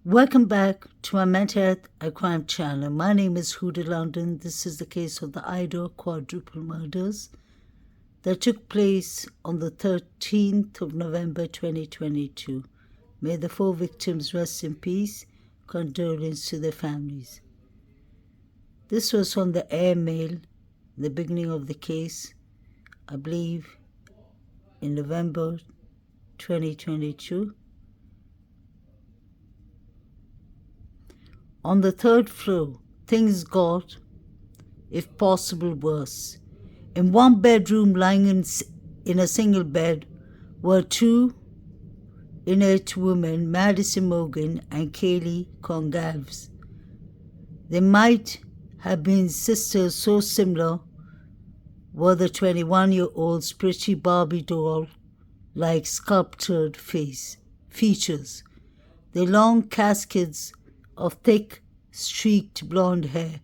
Welcome back to my Mental Health and Crime channel. My name is Huda London. This is the case of the Idaho quadruple murders that took place on the 13th of November 2022. May the 4 victims rest in peace. Condolence to their families. This was from the airmail, the beginning of the case, I believe in November 2022. On the 3rd floor, things got, if possible, worse. In one bedroom, lying in a single bed, were 2 inert women, Madison Morgan and Kaylee Congalves. They might have been sisters, so similar were the 21-year-old's pretty Barbie doll-like sculptured features. The long cascades of thick, streaked blonde hair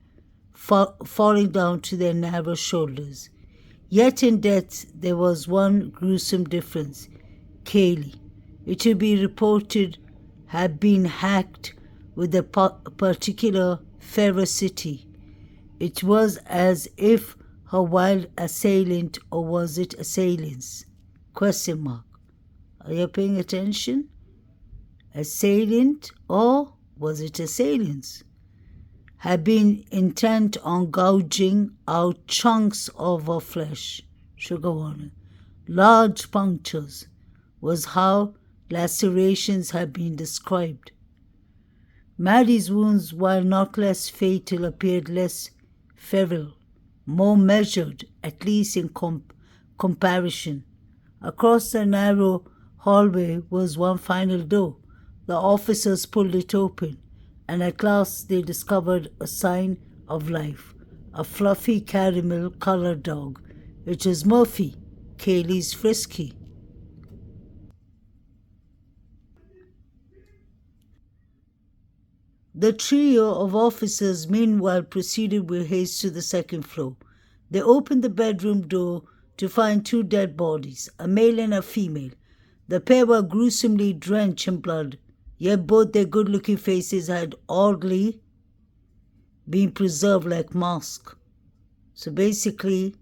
falling down to their narrow shoulders. Yet in death there was one gruesome difference. Kaylee, it would be reported, had been hacked with a particular ferocity. It was as if her wild assailant, or was it assailants? ? Are you paying attention? Assailant, or was it assailants? Had been intent on gouging out chunks of her flesh. Sugar warning. Large punctures was how lacerations had been described. Maddie's wounds, while not less fatal, appeared less feral, more measured, at least in comparison. Across the narrow hallway was one final door. The officers pulled it open, and at last they discovered a sign of life, a fluffy caramel-colored dog. It was Murphy, Kaylee's Frisky. The trio of officers meanwhile proceeded with haste to the 2nd floor. They opened the bedroom door to find 2 dead bodies, a male and a female. The pair were gruesomely drenched in blood, yet both their good-looking faces had oddly been preserved like masks. So basically,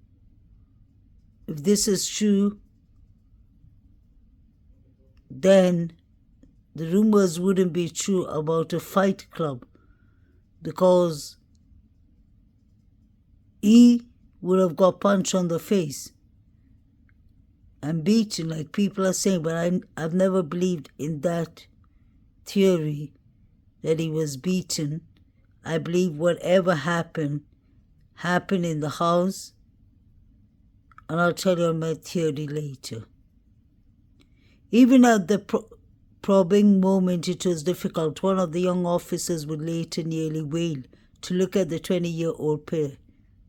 if this is true, then the rumors wouldn't be true about a fight club, because E would have got punched on the face and beaten, like people are saying, but I've never believed in that theory that he was beaten. I believe whatever happened in the house, and I'll tell you my theory later. Even at the probing moment, it was difficult. One of the young officers would later nearly wail to look at the 20-year-old pair,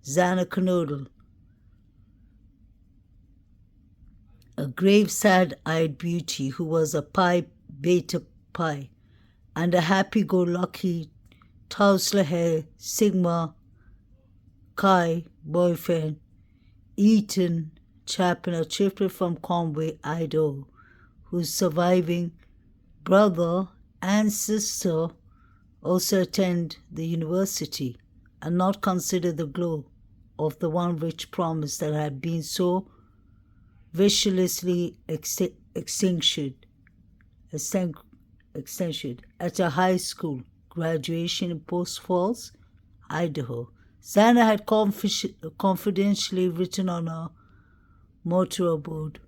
Xana Knodel, a grave, sad-eyed beauty who was a Beta Pi, and a happy-go-lucky Tau/Hair Sigma Chi boyfriend, Ethan Chapin, a triplet from Conway, Idaho, whose surviving brother and sister also attend the university and not consider the glow of the one rich promise that had been so viciously extinguished at a high school graduation in Post Falls, Idaho. Xana had confidentially written on her mortarboard,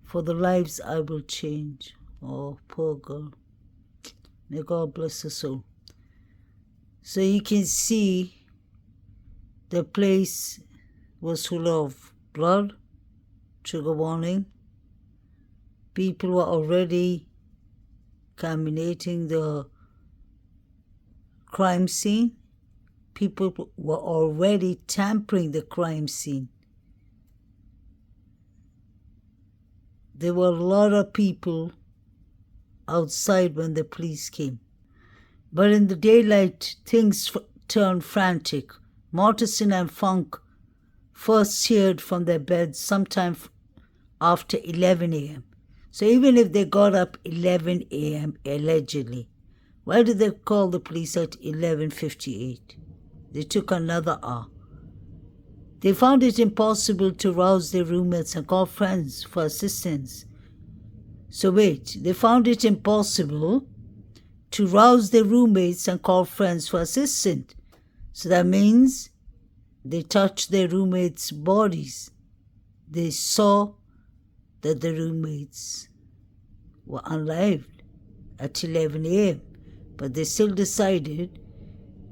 "For the lives I will change." Oh, poor girl. May God bless her soul. So you can see the place was full of blood. Trigger warning. People were already contaminating the crime scene. People were already tampering the crime scene. There were a lot of people outside when the police came. But in the daylight, things turned frantic. Mortensen and Funk first cheered from their beds sometime after 11 a.m. So even if they got up 11 a.m. allegedly, Why did they call the police at 11:58? They took another hour. They found it impossible to rouse their roommates and call friends for assistance. So wait, they found it impossible to rouse their roommates and call friends for assistance. So that means they touched their roommates' bodies. They saw that the roommates were unalived at 11 a.m. But they still decided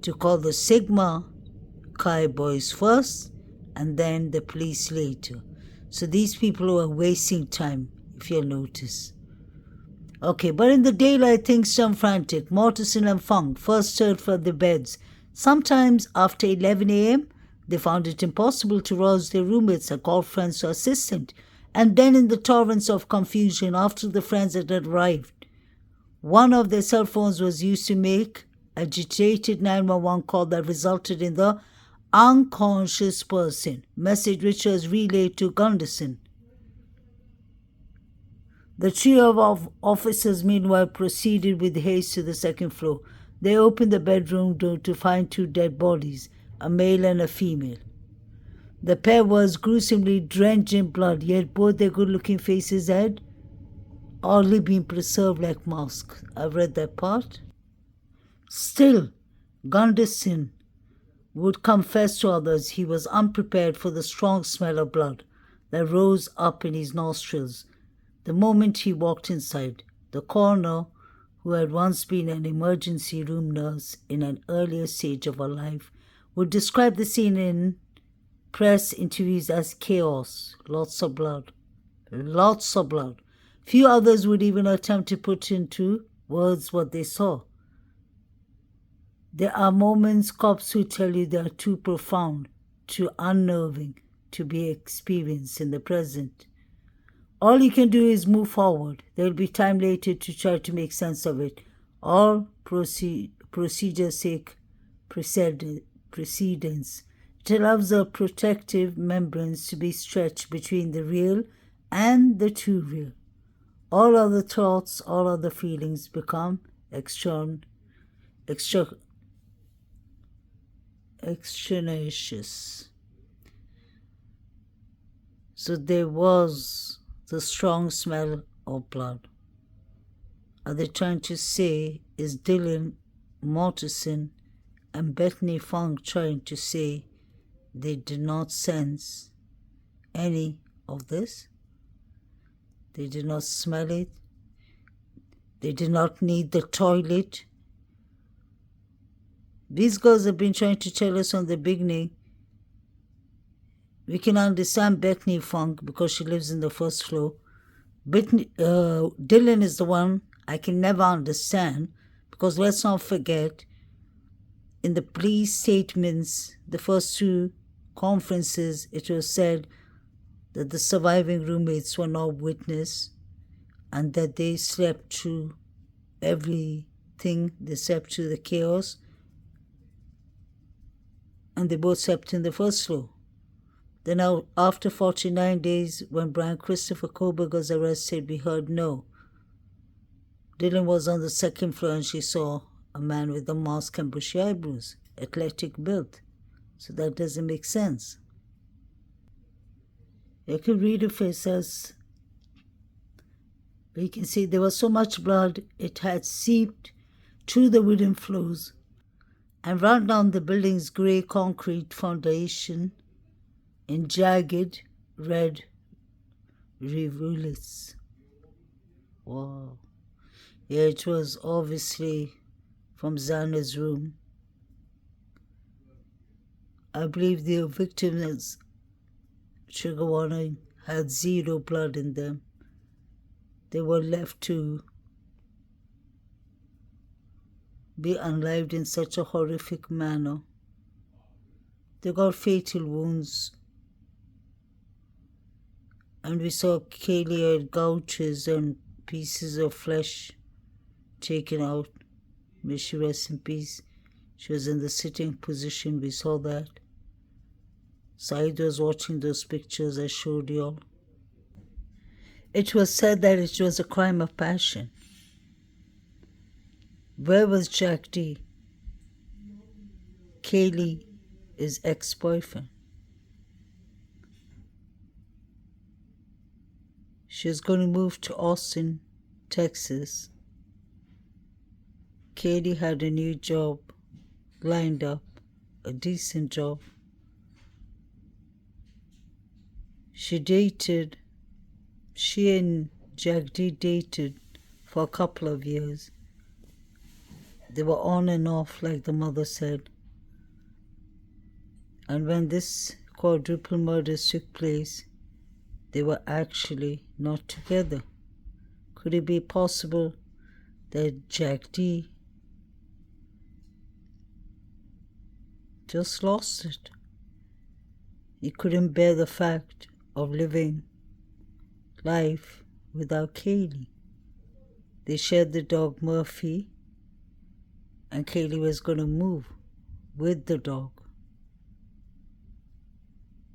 to call the Sigma Chi boys first and then the police later. So these people were wasting time, if you'll notice. Okay, but in the daylight things turned frantic. Mortensen and Funk first heard from their beds. Sometimes after 11 a.m., they found it impossible to rouse their roommates and call friends to assist. And then in the torrents of confusion after the friends had arrived, one of their cell phones was used to make agitated 911 call that resulted in the unconscious person, message which was relayed to Gunderson. The trio of officers meanwhile proceeded with haste to the second floor. They opened the bedroom door to find two dead bodies, a male and a female. The pair was gruesomely drenched in blood, yet both their good-looking faces had oddly been preserved like masks. I've read that part. Still, Gunderson would confess to others he was unprepared for the strong smell of blood that rose up in his nostrils the moment he walked inside. The coroner, who had once been an emergency room nurse in an earlier stage of her life, would describe the scene in press interviews as chaos, lots of blood. Lots of blood. Few others would even attempt to put into words what they saw. There are moments cops who tell you they are too profound, too unnerving to be experienced in the present. All you can do is move forward. There will be time later to try to make sense of it. All procedure's sake precedence. It allows a protective membranes to be stretched between the real and the too real. All other thoughts, all other feelings become extraneous. So there was the strong smell of blood. Are they trying to say, is Dylan Mortensen and Bethany Funk trying to say they did not sense any of this? They did not smell it. They did not need the toilet. These girls have been trying to tell us from the beginning. We can understand Bethany Funk because she lives in the first floor. Dylan is the one I can never understand because let's not forget, in the police statements, the first two conferences, it was said that the surviving roommates were not witness and that they slept through everything. They slept through the chaos and they both slept in the first floor. Then after 49 days, when Brian Christopher Koberg was arrested, we heard no. Dylan was on the second floor and she saw a man with a mask and bushy eyebrows, athletic build. So that doesn't make sense. You can read if it says, you can see there was so much blood, it had seeped through the wooden floors and run down the building's grey concrete foundation in jagged red rivulets. Wow. Yeah, it was obviously from Xana's room. I believe the victims, trigger warning, had zero blood in them. They were left to be unalived in such a horrific manner. They got fatal wounds. And we saw Kaylee had gouges and pieces of flesh taken out. May she rest in peace. She was in the sitting position. We saw that. Said was watching those pictures I showed you all. It was said that it was a crime of passion. Where was Jack D? Kaylee, his ex-boyfriend. She was going to move to Austin, Texas. Kaylee had a new job lined up, a decent job. She and Jack D dated for a couple of years. They were on and off, like the mother said. And when this quadruple murders took place, they were actually not together. Could it be possible that Jack D just lost it? He couldn't bear the fact of living life without Kaylee. They shared the dog Murphy, and Kaylee was going to move with the dog.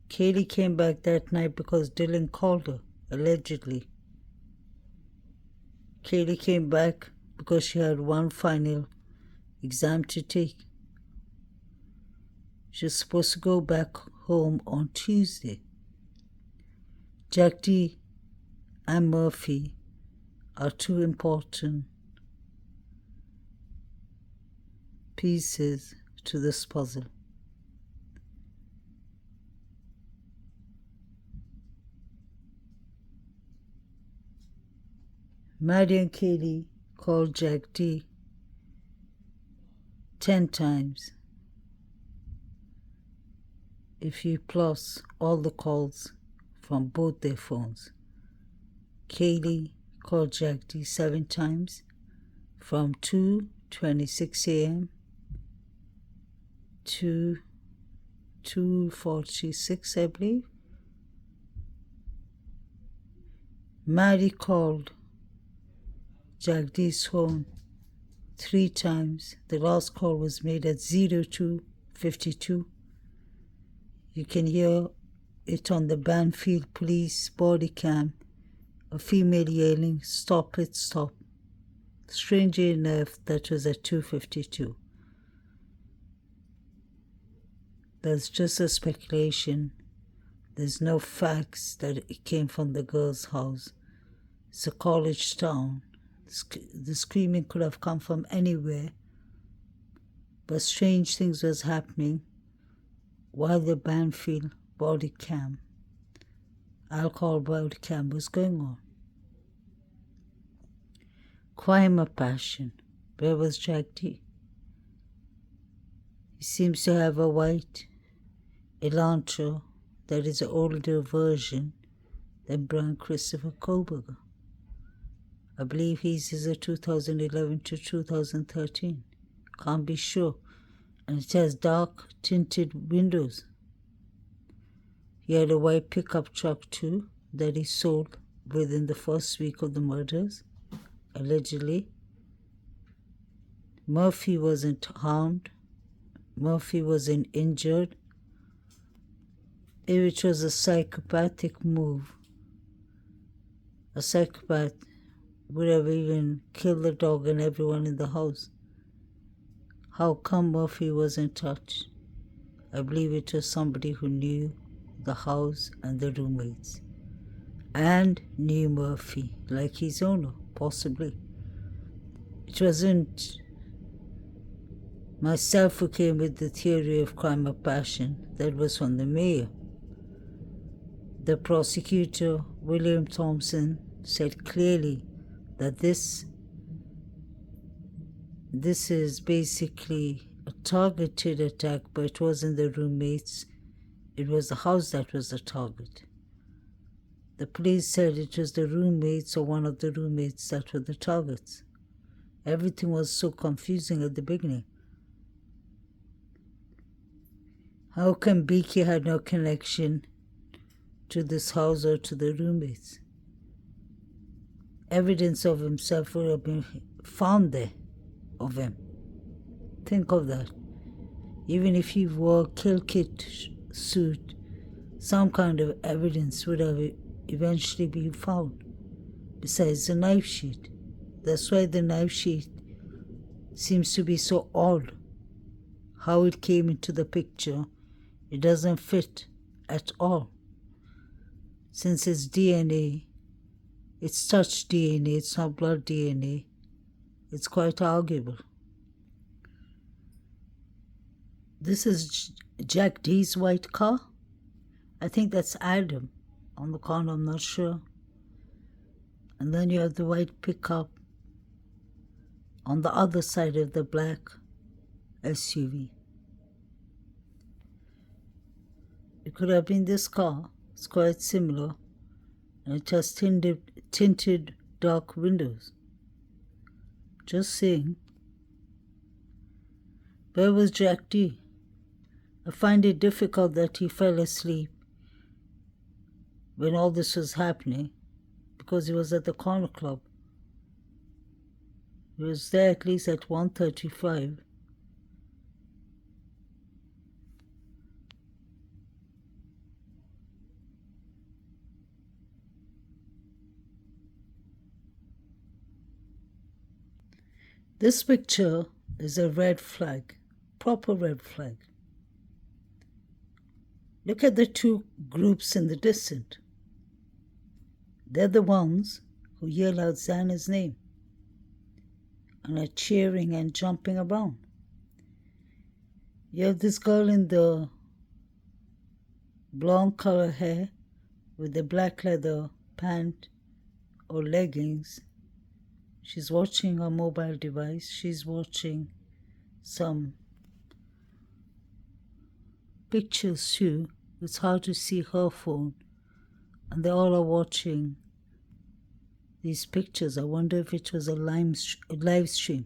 Kaylee came back that night because Dylan called her, allegedly. Kaylee came back because she had one final exam to take. She was supposed to go back home on Tuesday. Jack D and Murphy are two important pieces to this puzzle. Maddie and Kaylee called Jack D 10 times. If you plus all the calls from both their phones. Kaylee called Jack D 7 times from 2:26 a.m. to 2:46, I believe. Maddie called Jack D's phone 3 times. The last call was made at 02:52. You can hear it on the Banfield Police body cam. A female yelling, "Stop it, stop." Strangely enough, that was at 2:52. That's just a speculation. There's no facts that it came from the girl's house. It's a college town. The screaming could have come from anywhere. But strange things was happening while the Banfield body cam, alcohol body cam, was going on. Crime or passion? Where was Jack D? He seems to have a white Elantra that is an older version than Brian Christopher Kohlberger. I believe his is a 2011 to 2013. Can't be sure. And it has dark tinted windows. He had a white pickup truck too that he sold within the first week of the murders, allegedly. Murphy wasn't harmed. Murphy wasn't injured. Which was a psychopathic move. A psychopath would have even killed the dog and everyone in the house. How come Murphy wasn't touched? I believe it was somebody who knew the house and the roommates. And knew Murphy, like his owner, possibly. It wasn't myself who came with the theory of crime of passion. That was from the mayor. The prosecutor, William Thompson, said clearly that this is basically a targeted attack, but it wasn't the roommates. It was the house that was the target. The police said it was the roommates or one of the roommates that were the targets. Everything was so confusing at the beginning. How come Beaky had no connection to this house or to the roommates? Evidence of himself would have been found there, of him. Think of that. Even if he wore a kill kit suit, some kind of evidence would have eventually been found, besides the knife sheet. That's why the knife sheet seems to be so odd. How it came into the picture, it doesn't fit at all. Since it's DNA, it's touch DNA, it's not blood DNA, it's quite arguable. This is Jack D's white car. I think that's Adam on the corner, I'm not sure. And then you have the white pickup on the other side of the black SUV. It could have been this car. It's quite similar. And it has tinted dark windows. Just saying. Where was Jack D? I find it difficult that he fell asleep when all this was happening, because he was at the corner club. He was there at least at 1:35. This picture is a red flag, proper red flag. Look at the two groups in the distance. They're the ones who yell out Xana's name and are cheering and jumping around. You have this girl in the blonde color hair with the black leather pant or leggings. She's watching a mobile device. She's watching some pictures too. It's hard to see her phone. And they all are watching these pictures. I wonder if it was a live stream.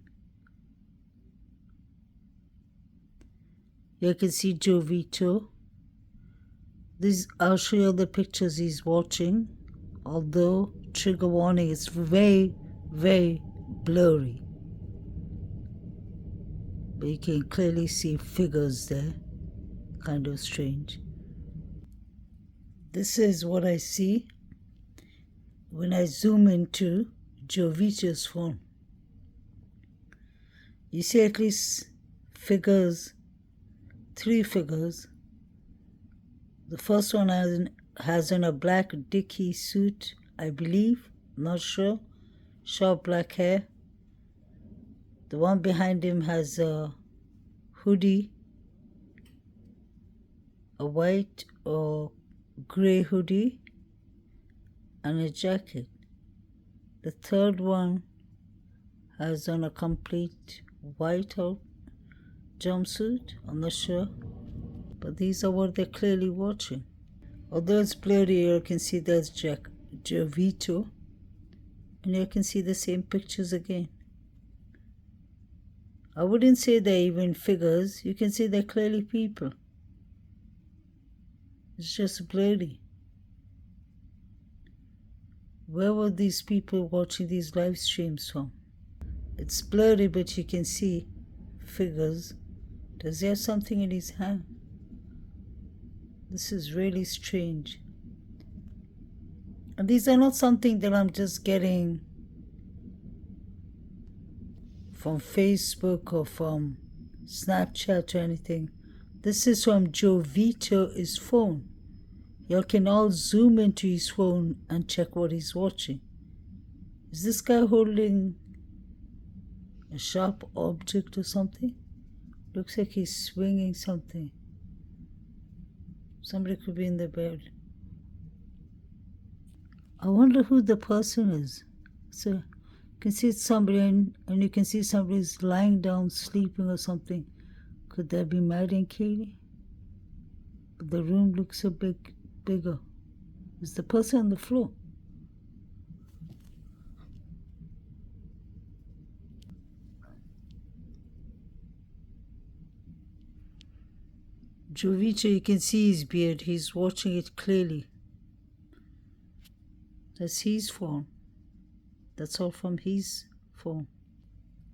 You can see Joe Vito. I'll show you the pictures he's watching. Although, trigger warning, it's very, very blurry. But you can clearly see figures there. Kind of strange. This is what I see when I zoom into Joe Vito's phone. You see at least figures, 3 figures. The first one has on a black Dickie suit, I believe, not sure, short black hair. The one behind him has a hoodie, a white or grey hoodie, and a jacket. The third one has on a complete white jumpsuit, I'm not sure. But these are what they're clearly watching. Although it's blurry, you can see there's Joe Vito. And you can see the same pictures again. I wouldn't say they're even figures. You can see they're clearly people. It's just blurry. Where were these people watching these live streams from? It's blurry, but you can see figures. Does he have something in his hand? This is really strange. And these are not something that I'm just getting from Facebook or from Snapchat or anything. This is from Joe Vito's phone. Y'all can all zoom into his phone and check what he's watching. Is this guy holding a sharp object or something? Looks like he's swinging something. Somebody could be in the bed. I wonder who the person is. So you can see it's somebody and you can see somebody's lying down sleeping or something. Could that be Maddie and Kaylee? But the room looks so bigger. Is the person on the floor? Joe Vito, you can see his beard. He's watching it clearly. That's his phone. That's all from his phone.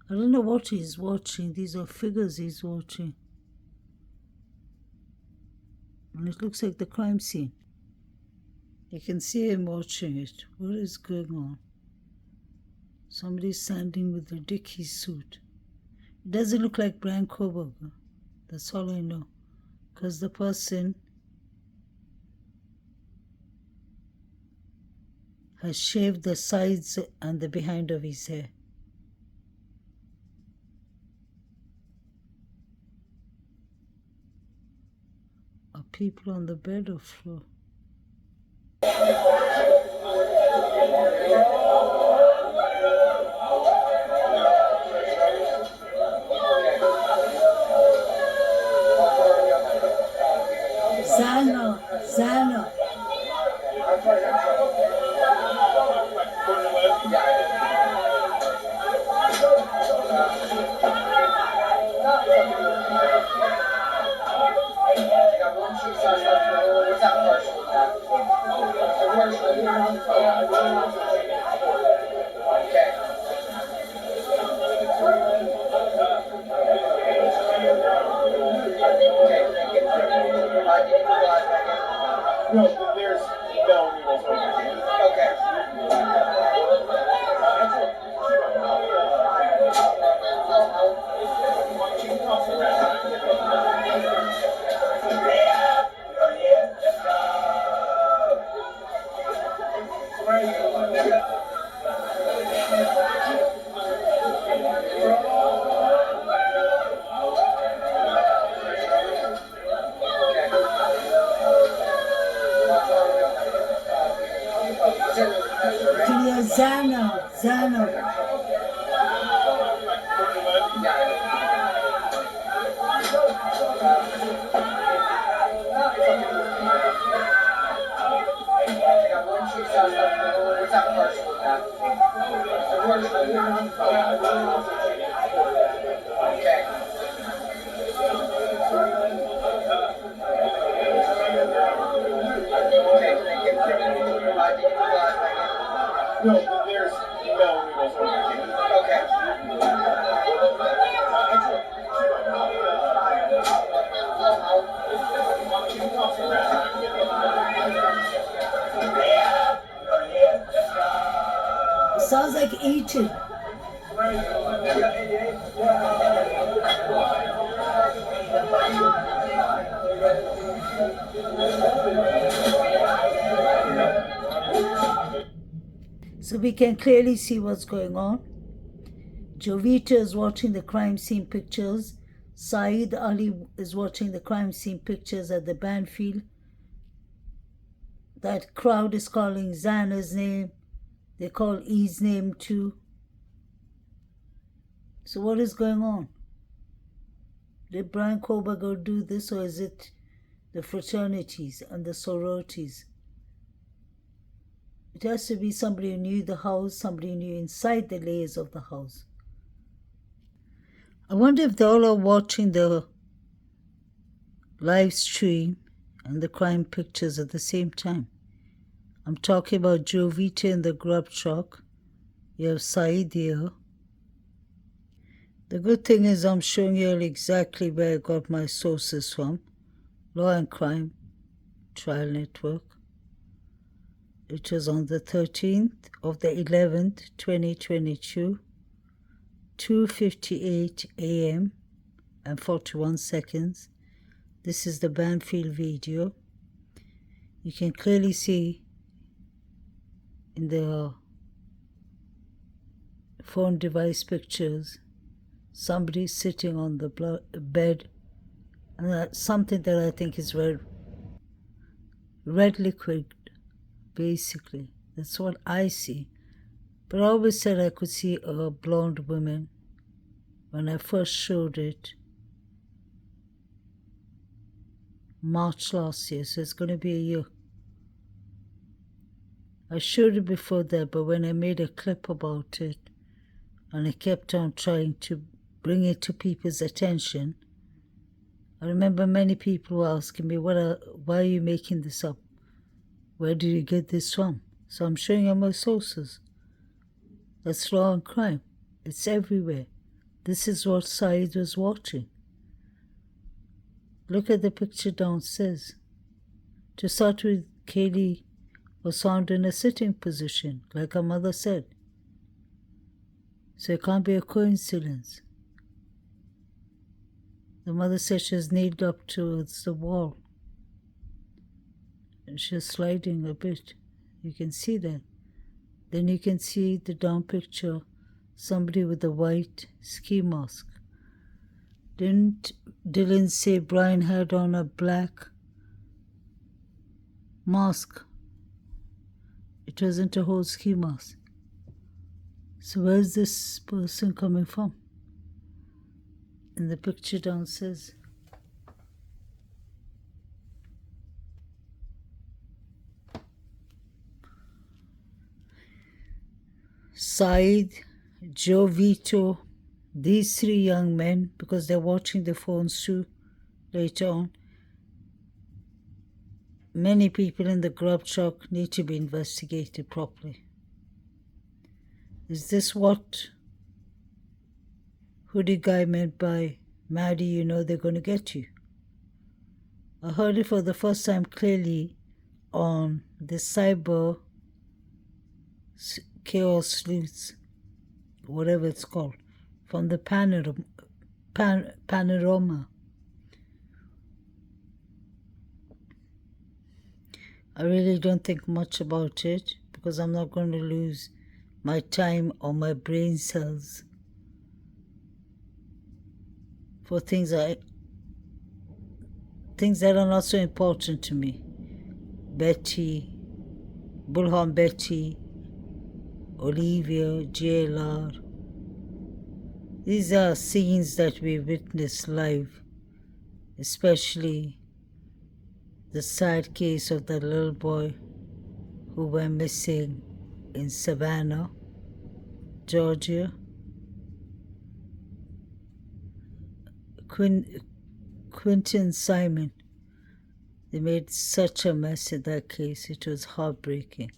I don't know what he's watching. These are figures he's watching. And it looks like the crime scene. You can see him watching it. What is going on? Somebody's standing with a Dickie suit. It doesn't look like Brian Koberger. That's all I know. Because the person has shaved the sides and the behind of his hair. Are people on the bed or floor? Zana. No, there's no noodles over here. Okay. Zana. No, there's no noodles over here. Okay. Sounds like eating. So we can clearly see what's going on. Jovita is watching the crime scene pictures. Saeed Ali is watching the crime scene pictures at the Banfield. That crowd is calling Zana's name. They call E's name too. So what is going on? Did Brian Koberger do this, or is it the fraternities and the sororities? It has to be somebody who knew the house, somebody who knew inside the layers of the house. I wonder if they all are watching the live stream and the crime pictures at the same time. I'm talking about Jovita in the grub truck. You have Saeed here. The good thing is I'm showing you exactly where I got my sources from. Law and Crime Trial Network. It was on the 13th of the 11th, 2022, 2:58 a.m. and 41 seconds. This is the Banfield video. You can clearly see in the phone device pictures somebody sitting on the bed, and that's something that I think is red liquid, basically. That's what I see. But I always said I could see a blonde woman when I first showed it March last year, so it's going to be a year. I showed it before that, but when I made a clip about it and I kept on trying to bring it to people's attention, I remember many people were asking me, why are you making this up? Where did you get this from? So I'm showing you my sources. That's Law and Crime. It's everywhere. This is what Saeed was watching. Look at the picture downstairs. To start with, Kaylee was found in a sitting position, like her mother said. So it can't be a coincidence. The mother said she was kneeled up towards the wall. And she was sliding a bit. You can see that. Then you can see the down picture, somebody with a white ski mask. Didn't Dylan say Brian had on a black mask? It wasn't a whole ski mask. So where's this person coming from? And the picture down says, Said, Joe Vito, these three young men, because they're watching the phones too later on. Many people in the grub truck need to be investigated properly. Is this what hoodie guy meant by, Maddie, you know they're going to get you? I heard it for the first time clearly on the Cyber Chaos Sleuths, whatever it's called, from the Panorama. I really don't think much about it because I'm not going to lose my time or my brain cells for things that are not so important to me. Betty, Bullhorn Betty, Olivia, JLR. These are scenes that we witness live, especially the sad case of that little boy who went missing in Savannah, Georgia. Quentin Simon, they made such a mess in that case. It was heartbreaking.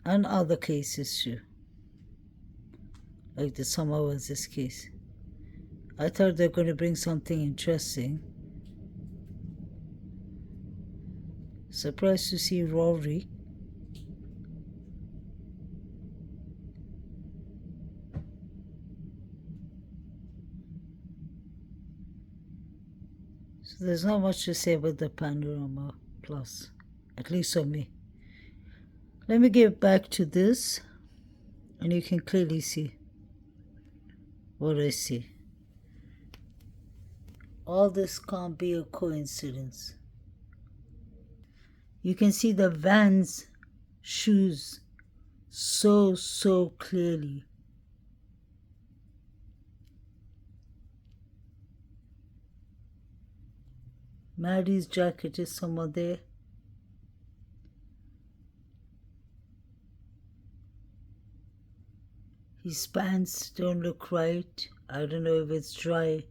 And other cases too, like the Summer was this case. I thought they were going to bring something interesting. Surprised to see Rory. So there's not much to say about the Panorama Plus, at least for me. Let me get back to this, and you can clearly see what I see. All this can't be a coincidence. You can see the Vans shoes so clearly. Maddie's jacket is somewhere there. His pants don't look right. I don't know if it's dry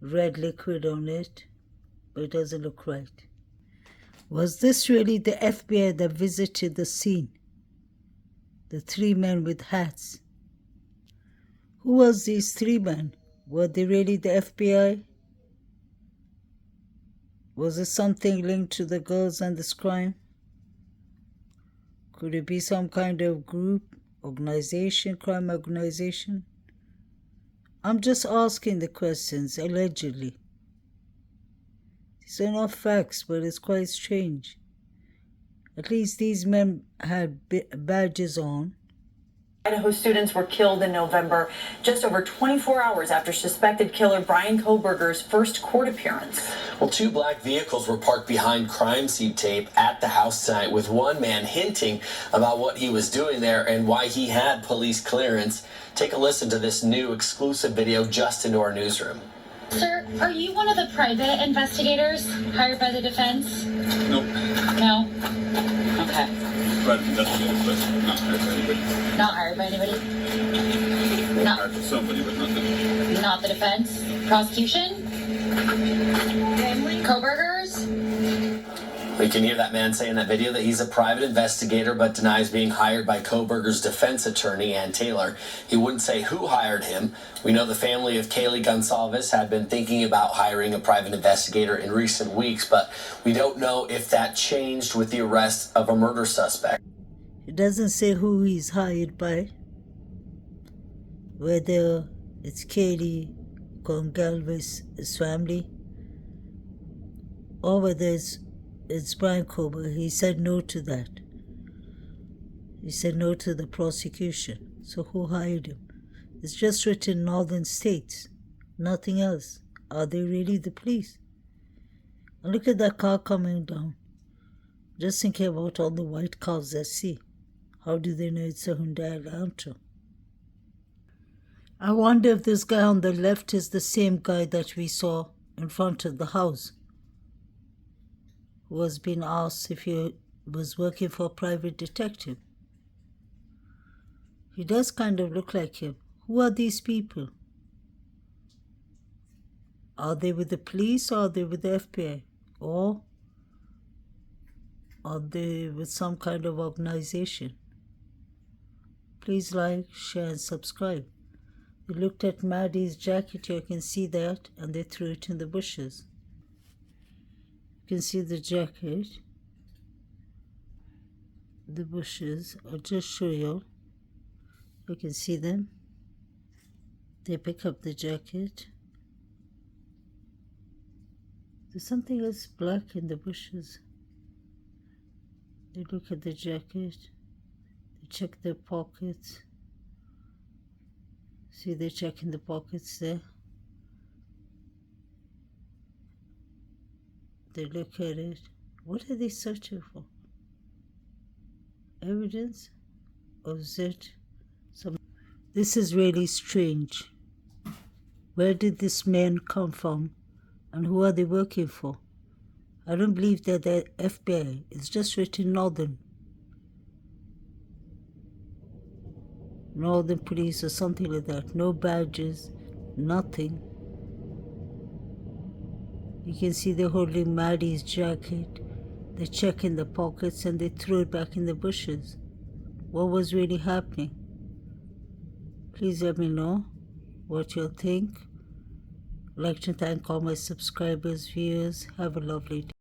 red liquid on it, but it doesn't look right. Was this really the FBI that visited the scene? The three men with hats. Who was these three men? Were they really the FBI? Was it something linked to the girls and this crime? Could it be some kind of group? Organization, crime organization? I'm just asking the questions, allegedly. These are not facts, but it's quite strange. At least these men had badges on. Idaho students were killed in November, just over 24 hours after suspected killer Brian Kohberger's first court appearance. Well, two black vehicles were parked behind crime scene tape at the house tonight, with one man hinting about what he was doing there and why he had police clearance. Take a listen to this new exclusive video just into our newsroom. Sir, are you one of the private investigators hired by the defense? Nope. No? Okay. Private investigator, but not hired by anybody. Not hired by anybody? Not hired by somebody, but not them. Not the defense? Prosecution? Co-burgers? We can hear that man say in that video that he's a private investigator but denies being hired by Kohberger's defense attorney, Ann Taylor. He wouldn't say who hired him. We know the family of Kaylee Gonsalves had been thinking about hiring a private investigator in recent weeks, but we don't know if that changed with the arrest of a murder suspect. It doesn't say who he's hired by, whether it's Kaylee gone Galvez, his family, or whether it's Brian Kober. He said no to that. He said no to the prosecution. So who hired him? It's just written Northern States, nothing else. Are they really the police? And look at that car coming down. Just thinking about all the white cars I see. How do they know it's a Hyundai Elantra? I wonder if this guy on the left is the same guy that we saw in front of the house, who was being asked if he was working for a private detective. He does kind of look like him. Who are these people? Are they with the police or are they with the FBI? Or are they with some kind of organization? Please like, share and subscribe. They looked at Maddie's jacket, you can see that, and they threw it in the bushes. You can see the jacket, the bushes. I'll just show you. You can see them. They pick up the jacket. There's something else black in the bushes. They look at the jacket. They check their pockets. See, they're checking the pockets there. They look at it. What are they searching for? Evidence? Or is it some... This is really strange. Where did this man come from? And who are they working for? I don't believe they're the FBI. It's just written Northern Police or something like that. No badges, nothing. You can see they're holding Maddie's jacket. They check in the pockets and they throw it back in the bushes. What was really happening? Please let me know what you'll think. I'd like to thank all my subscribers, viewers. Have a lovely day.